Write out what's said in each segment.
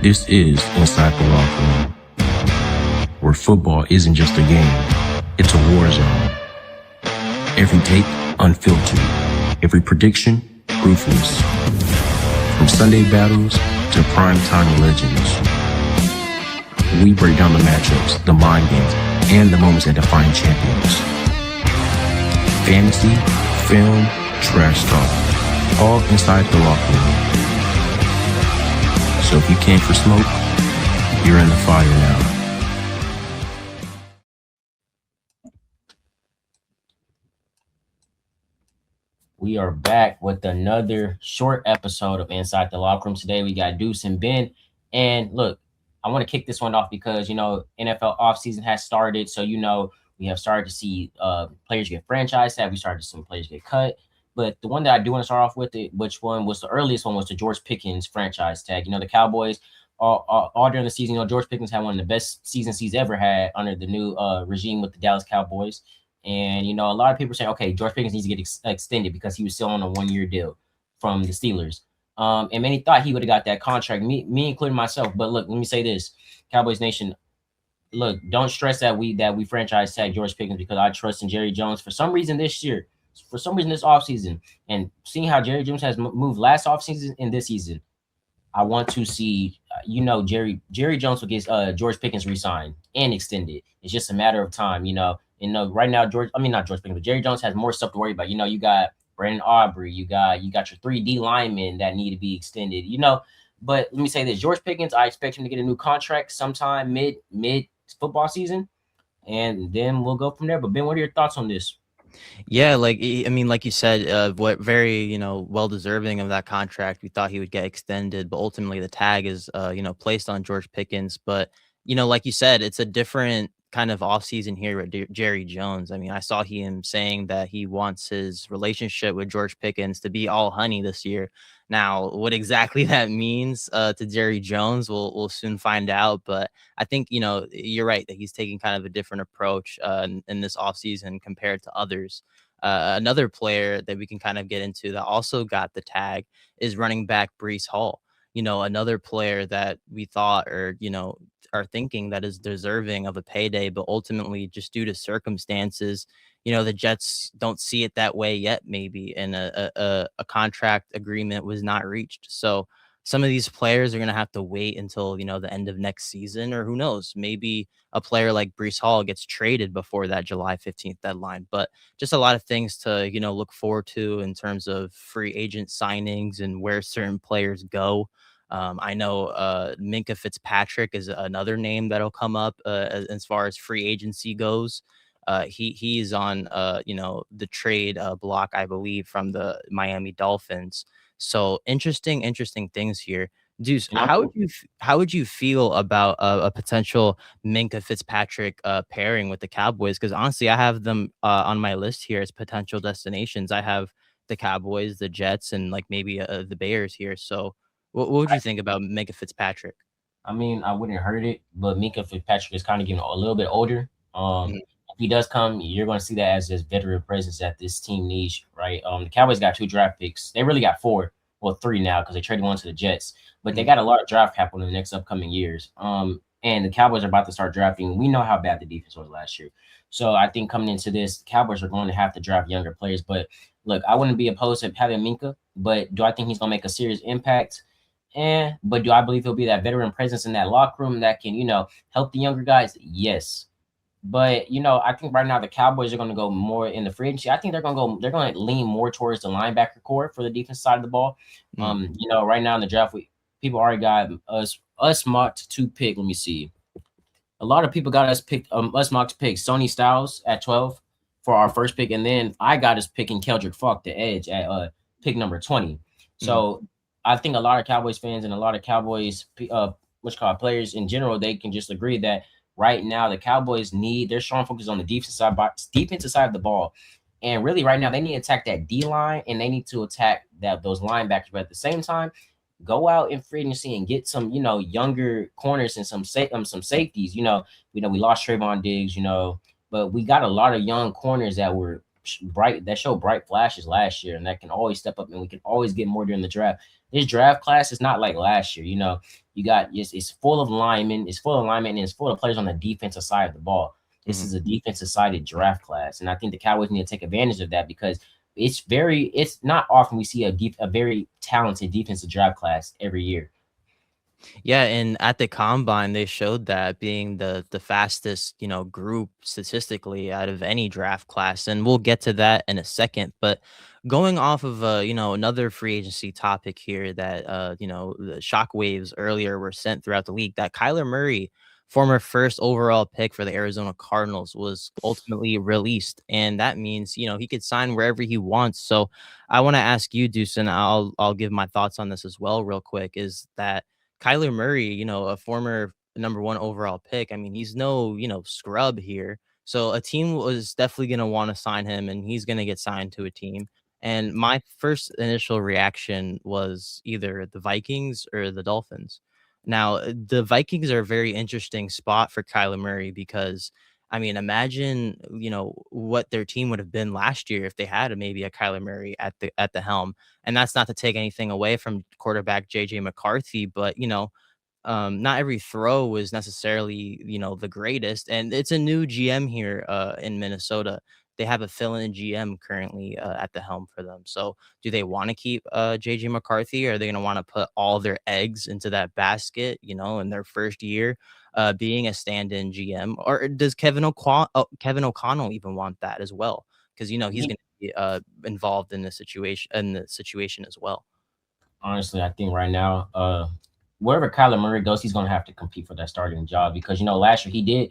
This is Inside the Locker Room, where football isn't just a game, it's a war zone. Every take, unfiltered. Every prediction, ruthless. From Sunday battles to primetime legends. We break down the matchups, the mind games, and the moments that define champions. Fantasy, film, trash talk, all inside the locker room. So if you came for smoke, you're in the fire now. We are back with another short episode of Inside the Locker Room. Today we got Deuce and Ben. And look, I want to kick this one off because, NFL offseason has started. So, we have started to see players get franchise tag. We started to see some players get cut. But the one that I do want to start off with, which one was the earliest one, was the George Pickens franchise tag. The Cowboys, all during the season, George Pickens had one of the best seasons he's ever had under the new regime with the Dallas Cowboys. And, a lot of people are saying, okay, George Pickens needs to get extended because he was still on a 1-year deal from the Steelers. And many thought he would have got that contract, me including myself. But look, let me say this, Cowboys Nation, look, don't stress that we franchise tag George Pickens because I trust in Jerry Jones for some reason this year, for some reason this offseason. And seeing how Jerry Jones has moved last offseason and this season, I want to see, Jerry Jones will get George Pickens re-signed and extended. It's just a matter of time, right now, not George Pickens, but Jerry Jones has more stuff to worry about. You got Brandon Aubrey, you got your 3D linemen that need to be extended, But let me say this, George Pickens, I expect him to get a new contract sometime mid football season, and then we'll go from there. But Ben, what are your thoughts on this? Yeah, like you said, what very well deserving of that contract. We thought he would get extended, but ultimately the tag is placed on George Pickens. But like you said, it's a different kind of offseason here with Jerry Jones. I mean, I saw him saying that he wants his relationship with George Pickens to be all honey this year. Now, what exactly that means to Jerry Jones, we'll soon find out. But I think, you're right that he's taking kind of a different approach in this offseason compared to others. Another player that we can kind of get into that also got the tag is running back Breece Hall. Another player that we thought are thinking that is deserving of a payday, but ultimately just due to circumstances, the Jets don't see it that way yet, maybe, and a contract agreement was not reached. So some of these players are going to have to wait until, the end of next season, or who knows, maybe a player like Breece Hall gets traded before that July 15th deadline. But just a lot of things to, look forward to in terms of free agent signings and where certain players go. I know Minkah Fitzpatrick is another name that'll come up as far as free agency goes. He's on the trade block, I believe, from the Miami Dolphins. So interesting things here. Deuce, how would you feel about a potential Minkah Fitzpatrick pairing with the Cowboys? Because honestly, I have them on my list here as potential destinations. I have the Cowboys, the Jets, and like maybe the Bears here. So what would you think about Minkah Fitzpatrick? I mean, I wouldn't hurt it, but Minka Fitzpatrick is kind of getting a little bit older. If he does come, you're going to see that as this veteran presence that this team needs, right? The Cowboys got 2 draft picks. They really got 4, well, 3 now because they traded one to the Jets. But they got a lot of draft capital in the next upcoming years. And the Cowboys are about to start drafting. We know how bad the defense was last year. So I think coming into this, the Cowboys are going to have to draft younger players. But look, I wouldn't be opposed to having Minka, but do I think he's going to make a serious impact? But do I believe he'll be that veteran presence in that locker room that can, help the younger guys? Yes. But I think right now the Cowboys are going to go more in the free agency. I think they're going to lean more towards the linebacker core for the defense side of the ball. Right now in the draft, people already got us mocked to pick. Let me see. A lot of people got us mocked to pick Sonny Styles at 12 for our first pick, and then I got us picking Keldrick Falk, the edge, at pick number 20. So I think a lot of Cowboys fans and a lot of Cowboys players in general, they can just agree that right now the Cowboys need their strong focus on the defensive side of the ball. And really right now they need to attack that D line and they need to attack those linebackers. But at the same time, go out in free agency and get some, younger corners and some safeties. We lost Trayvon Diggs, but we got a lot of young corners that were showed bright flashes last year, and that can always step up, and we can always get more during the draft. This draft class is not like last year. You got it's full of linemen, and it's full of players on the defensive side of the ball. This is a defensive sided draft class, and I think the Cowboys need to take advantage of that because it's not often we see a very talented defensive draft class every year. Yeah, and at the combine, they showed that being the fastest, group statistically out of any draft class, and we'll get to that in a second. But going off of another free agency topic here that the shockwaves earlier were sent throughout the league, that Kyler Murray, former first overall pick for the Arizona Cardinals, was ultimately released, and that means he could sign wherever he wants. So I want to ask you, Deuce, and I'll give my thoughts on this as well, real quick. Is that Kyler Murray, a former number one overall pick, I mean, he's no, scrub here. So a team was definitely going to want to sign him, and he's going to get signed to a team. And my first initial reaction was either the Vikings or the Dolphins. Now, the Vikings are a very interesting spot for Kyler Murray because, I mean, imagine, what their team would have been last year if they had maybe a Kyler Murray at the helm. And that's not to take anything away from quarterback JJ McCarthy, but not every throw was necessarily, the greatest. And it's a new GM here in Minnesota. They have a fill-in GM currently at the helm for them. So do they want to keep JJ McCarthy, or are they going to want to put all their eggs into that basket, in their first year being a stand-in GM? Or does Kevin O'Connell even want that as well? Because, he's going to be involved in the situation as well. Honestly, I think right now, wherever Kyler Murray goes, he's going to have to compete for that starting job because last year he did.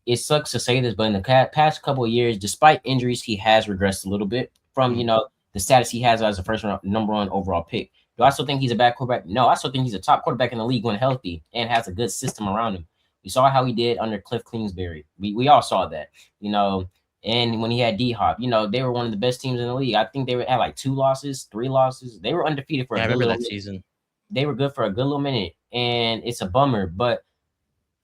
It sucks to say this, but in the past couple of years, despite injuries, he has regressed a little bit from the status he has as a number one overall pick. Do I still think he's a bad quarterback? No, I still think he's a top quarterback in the league when healthy and has a good system around him. We saw how he did under Cliff Kingsbury. We all saw that, and when he had D Hop, they were one of the best teams in the league. I think they were at like 2 losses, 3 losses. They were undefeated for Yeah, a I good remember little that season. They were good for a good little minute, and it's a bummer. But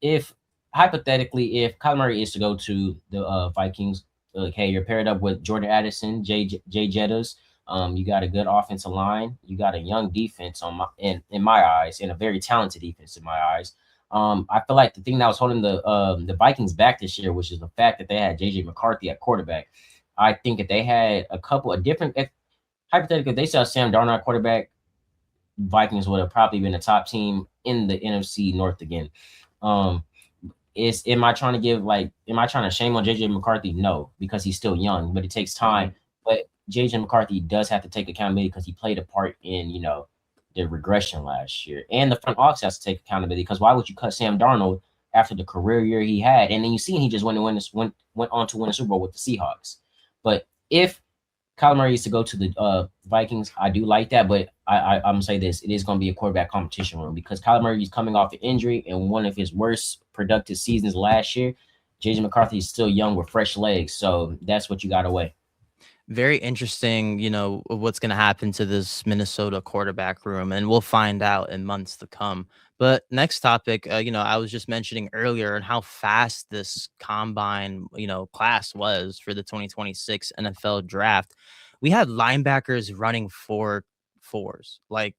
if hypothetically, if Kyler Murray is to go to the Vikings, okay, you're paired up with Jordan Addison, Jay Jettas. You got a good offensive line. You got a young defense in my eyes, and a very talented defense in my eyes. I feel like the thing that was holding the Vikings back this year, which is the fact that they had JJ McCarthy at quarterback. I think if they had a couple of different, hypothetically, if they saw Sam Darnold at quarterback, Vikings would have probably been a top team in the NFC North again. Um, am I trying to shame on JJ McCarthy? No, because he's still young, but it takes time. But JJ McCarthy does have to take accountability because he played a part in, the regression last year. And the front office has to take accountability because why would you cut Sam Darnold after the career year he had? And then you see he just went on to win a Super Bowl with the Seahawks. But if Kyler Murray used to go to the Vikings, I do like that, but I'm gonna say this: it is gonna be a quarterback competition room because Kyler Murray is coming off an injury and one of his worst productive seasons last year. JJ McCarthy is still young with fresh legs, so that's what you got to weigh. Very interesting, what's going to happen to this Minnesota quarterback room, and we'll find out in months to come. But next topic, I was just mentioning earlier and how fast this combine, class was for the 2026 NFL draft. We had linebackers running 4.4s. Like,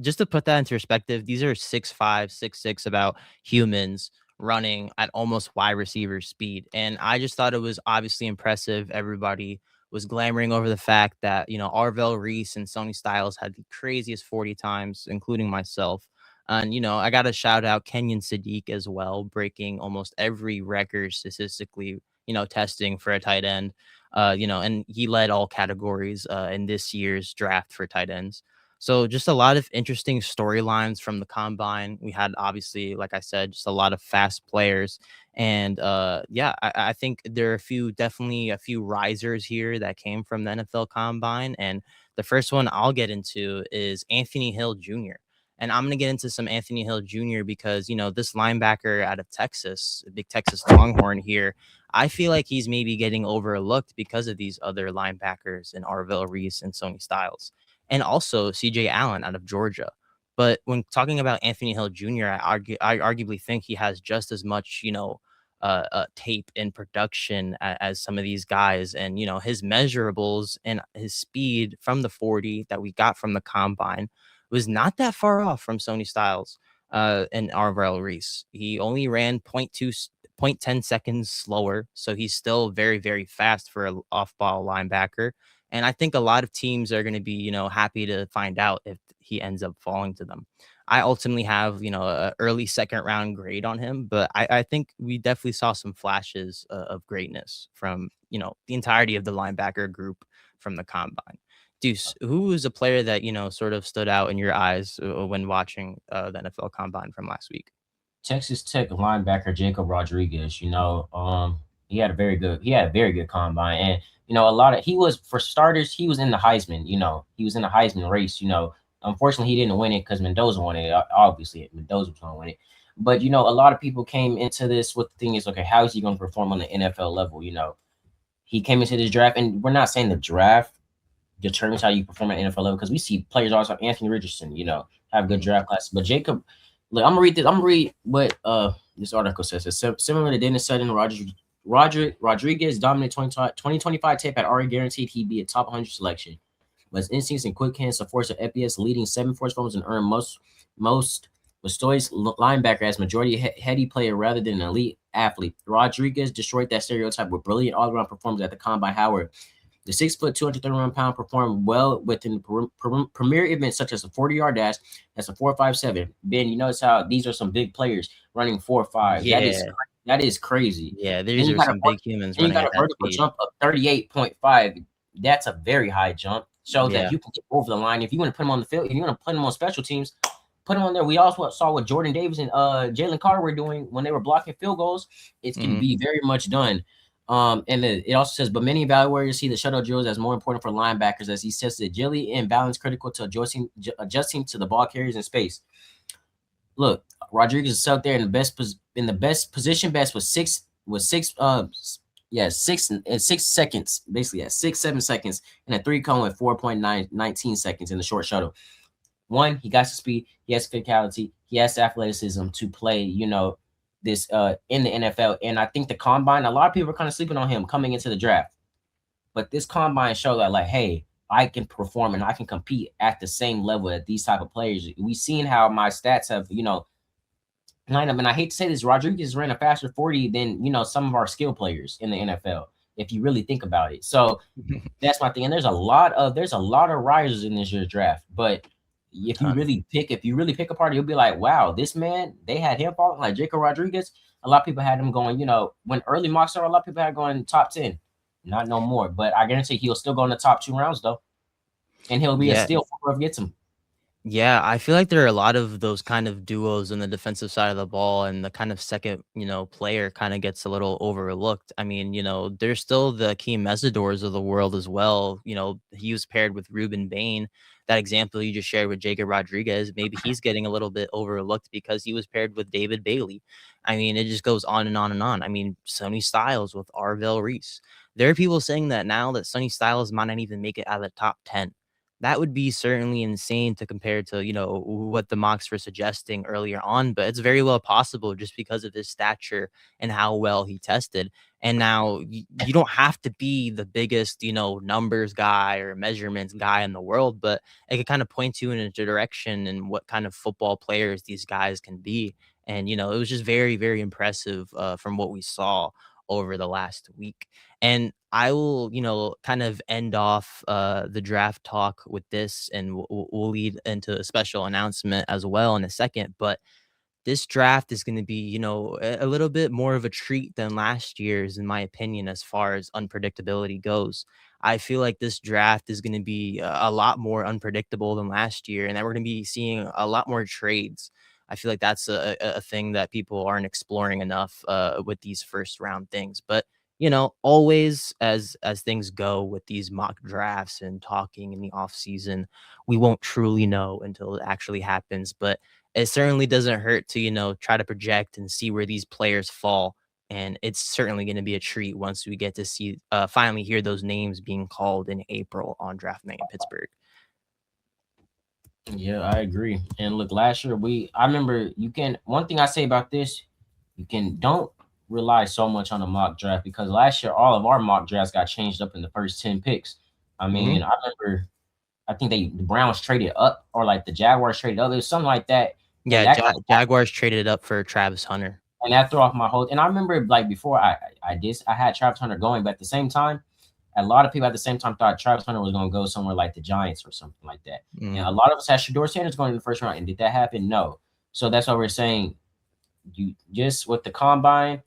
just to put that into perspective, these are 6'5", 6'6", about humans running at almost wide receiver speed. And I just thought it was obviously impressive. Everybody was glamoring over the fact that, Arvell Reese and Sonny Styles had the craziest 40 times, including myself. And, I got to shout out Kenyon Sadiq as well, breaking almost every record statistically, testing for a tight end. And he led all categories in this year's draft for tight ends. So just a lot of interesting storylines from the combine. We had, obviously, like I said, just a lot of fast players. And yeah, I think there are definitely a few risers here that came from the NFL combine. And the first one I'll get into is Anthony Hill Jr. And I'm going to get into some Anthony Hill Jr. because, this linebacker out of Texas, big Texas Longhorn here, I feel like he's maybe getting overlooked because of these other linebackers in Arvell Reese and Sonny Styles, and also CJ Allen out of Georgia. But when talking about Anthony Hill Jr., I arguably think he has just as much, tape and production as some of these guys. And, his measurables and his speed from the 40 that we got from the combine was not that far off from Sonny Styles and Arvell Reese. He only ran point 10 seconds slower. So he's still very, very fast for an off ball linebacker. And I think a lot of teams are going to be, happy to find out if he ends up falling to them. I ultimately have, a early second round grade on him, but I think we definitely saw some flashes of greatness from, the entirety of the linebacker group from the combine. Deuce, who was a player that, sort of stood out in your eyes when watching the NFL combine from last week? Texas Tech linebacker Jacob Rodriguez, he had a very good combine. And a lot of he was for starters, he was in the Heisman, he was in the Heisman race, Unfortunately, he didn't win it because Mendoza won it. Obviously, Mendoza was gonna win it. But a lot of people came into this with the thing is, okay, how is he gonna perform on the NFL level? He came into this draft, and we're not saying the draft determines how you perform at NFL level because we see players also Anthony Richardson, have good draft classes. But Jacob, look, I'm gonna read this. I'm gonna read what this article says. It's similar to Dennis Sutton, Rodriguez dominant 2025 tape had already guaranteed he'd be a top 100 selection. But his instincts and quick hands support the FBS leading 7 force fumbles and earned most Stoy's linebacker as majority heady player rather than an elite athlete. Rodriguez destroyed that stereotype with brilliant all-around performance at the combine. Howard, the 6', 231-pound performed well within premier events such as a 40-yard dash. That's a 4.57. Ben, you notice how these are some big players running 4.5. Yeah. That is crazy. Yeah, these are some big humans Then you running got at a that vertical speed. jump of 38.5. That's a very high jump. Shows that you can get over the line. If you want to put him on the field, if you want to put him on special teams, put him on there. We also saw what Jordan Davis and Jalen Carter were doing when they were blocking field goals. It can be very much done. And it also says, but many evaluators see the shuttle drills as more important for linebackers as he says the agility and balance critical to adjusting to the ball carriers in space. Look, Rodriguez is out there in the best position best was 6 seconds, basically at 6-7 seconds, and a 3 cone at 4.19 seconds in the short shuttle. One, he got the speed, he has physicality, he has the athleticism to play, this in the NFL. And I think the combine, a lot of people are kind of sleeping on him coming into the draft. But this combine showed that, like, hey, I can perform and I can compete at the same level as these type of players. We've seen how my stats have, lined up. And I hate to say this, Rodriguez ran a faster 40 than, some of our skill players in the NFL, if you really think about it. So that's my thing. And there's a lot of risers in this year's draft. But if you really pick apart, you'll be like, wow, this man, they had him falling like Jacob Rodriguez. A lot of people had him going, when early mocks are, a lot of people had going top 10. Not no more. But I guarantee he'll still go in the top 2 rounds though. And he'll be a steal for whoever gets him. Yeah, I feel like there are a lot of those kind of duos on the defensive side of the ball, and the kind of second, player kind of gets a little overlooked. I mean, there's still the Keem Mesidors of the world as well. He was paired with Ruben Bain. That example you just shared with Jacob Rodriguez, maybe he's getting a little bit overlooked because he was paired with David Bailey. I mean, it just goes on and on and on. I mean, Sonny Styles with Arvell Reese. There are people saying that now that Sonny Styles might not even make it out of the top 10. That would be certainly insane to compare to, what the mocks were suggesting earlier on, but it's very well possible just because of his stature and how well he tested. And now you don't have to be the biggest, numbers guy or measurements guy in the world, but it could kind of point you in a direction and what kind of football players these guys can be. And, it was just very, very impressive from what we saw over the last week. And I will, kind of end off the draft talk with this, and we'll lead into a special announcement as well in a second. But this draft is going to be, a little bit more of a treat than last year's, in my opinion, as far as unpredictability goes. I feel like this draft is going to be a lot more unpredictable than last year, and that we're going to be seeing a lot more trades. I feel like that's a thing that people aren't exploring enough with these first round things. But always as things go with these mock drafts and talking in the off season, we won't truly know until it actually happens. But it certainly doesn't hurt to, try to project and see where these players fall. And it's certainly going to be a treat once we get to see, finally hear those names being called in April on draft night in Pittsburgh. Yeah, I agree. And look, last year I remember one thing I say about this, you can don't rely so much on the mock draft because last year all of our mock drafts got changed up in the first 10 picks. I mean, I remember I think the Browns traded up or like the Jaguars traded up. It was something like that. And Yeah, that kind of Jaguars traded up for Travis Hunter. and that threw off my whole. And I remember like before I had Travis Hunter going, but at the same time, a lot of people at the same time thought Travis Hunter was going to go somewhere like the Giants or something like that. And a lot of us had Shador Sanders going in the first round. And did that happen? No. So that's why we're saying you just with the combine.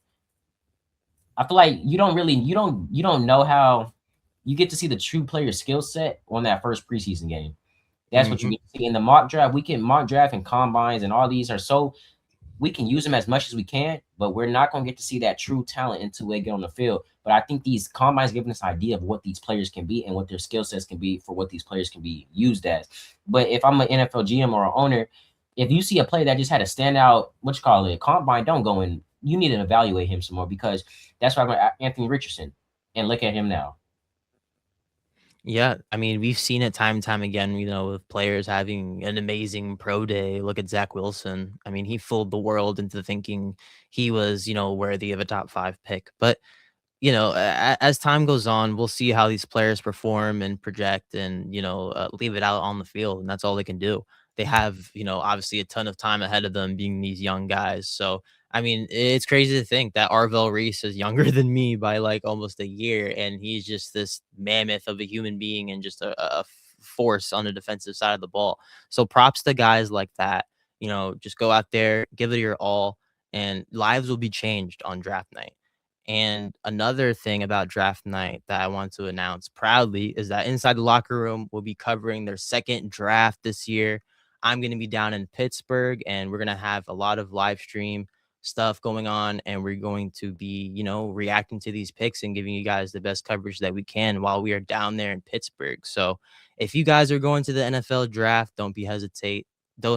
I feel like you don't know how you get to see the true player skill set on that first preseason game. That's what you get to see in the mock draft. We can mock draft and combines and all these are so we can use them as much as we can, but we're not going to get to see that true talent until they get on the field. But I think these combines giving us an idea of what these players can be and what their skill sets can be for what these players can be used as. But if I'm an NFL GM or an owner, if you see a player that just had a standout, combine, don't go in. You need to evaluate him some more because that's why I'm going to Anthony Richardson and look at him now. Yeah, I mean, we've seen it time and time again, with players having an amazing pro day. Look at Zach Wilson. I mean, he fooled the world into thinking he was, worthy of a top 5 pick. But as time goes on, we'll see how these players perform and project and, leave it out on the field. And that's all they can do. They have, obviously a ton of time ahead of them being these young guys. So, I mean, it's crazy to think that Arvell Reese is younger than me by like almost a year. And he's just this mammoth of a human being and just a force on the defensive side of the ball. So props to guys like that. Just go out there, give it your all, and lives will be changed on draft night. And another thing about draft night that I want to announce proudly is that Inside the Locker Room will be covering their second draft this year. I'm going to be down in Pittsburgh and we're going to have a lot of live stream stuff going on. And we're going to be, reacting to these picks and giving you guys the best coverage that we can while we are down there in Pittsburgh. So if you guys are going to the NFL draft, don't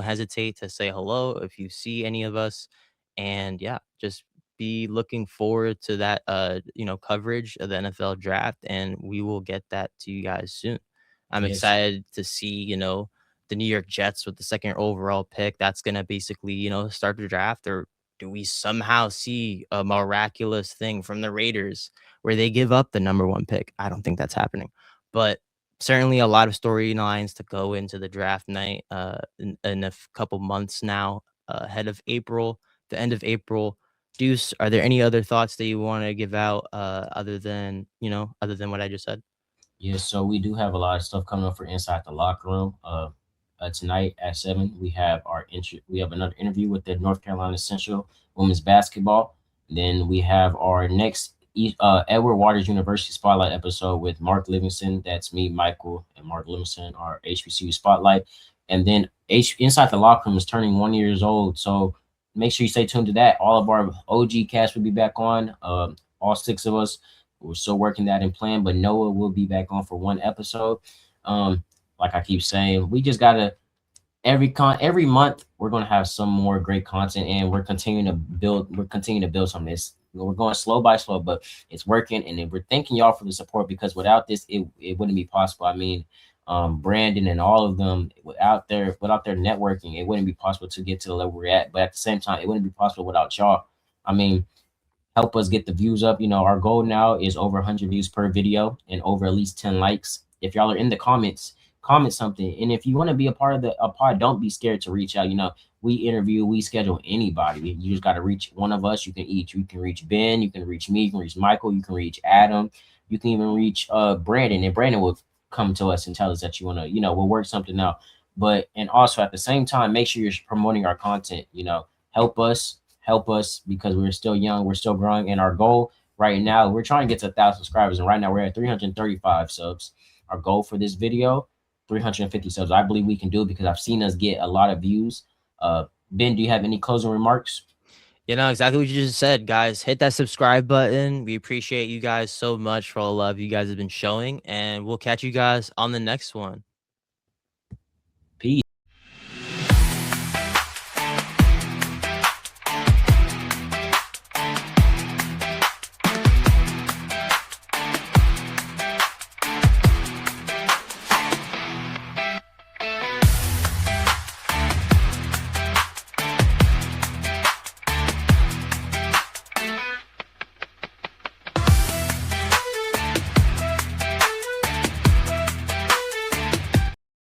hesitate to say hello if you see any of us. And yeah, just be looking forward to that coverage of the NFL draft, and we will get that to you guys soon. I'm Yes. excited to see, the New York Jets with the second overall pick. That's gonna basically, start the draft. Or do we somehow see a miraculous thing from the Raiders where they give up the number 1 pick? I don't think that's happening. But certainly a lot of storylines to go into the draft night in couple months now, ahead of April, the end of April. Deuce, are there any other thoughts that you want to give out other than what I just said? Yeah, so we do have a lot of stuff coming up for Inside the Locker Room. Tonight at 7, we have we have another interview with the North Carolina Central women's basketball. Then we have our next Edward Waters University Spotlight episode with Mark Livingston. That's me, Michael, and Mark Livingston, our HBCU Spotlight. And then Inside the Locker Room is turning 1 years old, so make sure you stay tuned to that. All of our OG cast will be back on. All 6 of us. We're still working that in plan, but Noah will be back on for 1 episode. Like I keep saying, we just gotta every month we're gonna have some more great content, and we're continuing to build. We're continuing to build some of this. We're going slow by slow, but it's working, and we're thanking y'all for the support because without this, it wouldn't be possible. I mean, Brandon and all of them without their networking, it wouldn't be possible to get to the level we're at. But at the same time, it wouldn't be possible without y'all. I mean, help us get the views up. Our goal now is over 100 views per video and over at least 10 likes. If y'all are in the comments, comment something. And if you want to be a part of a pod, don't be scared to reach out. We schedule anybody. You just got to reach one of us. You can reach Ben, you can reach me, you can reach Michael, you can reach Adam, you can even reach Brandon, and Brandon will come to us and tell us that you want to, we'll work something out. But and also at the same time, make sure you're promoting our content. Help us because we're still young, we're still growing, and our goal right now, we're trying to get to 1,000 subscribers, and right now we're at 335 subs. Our goal for this video, 350 subs. I believe we can do it because I've seen us get a lot of views. Ben, do you have any closing remarks? Exactly what you just said, guys. Hit that subscribe button. We appreciate you guys so much for all the love you guys have been showing, and we'll catch you guys on the next one.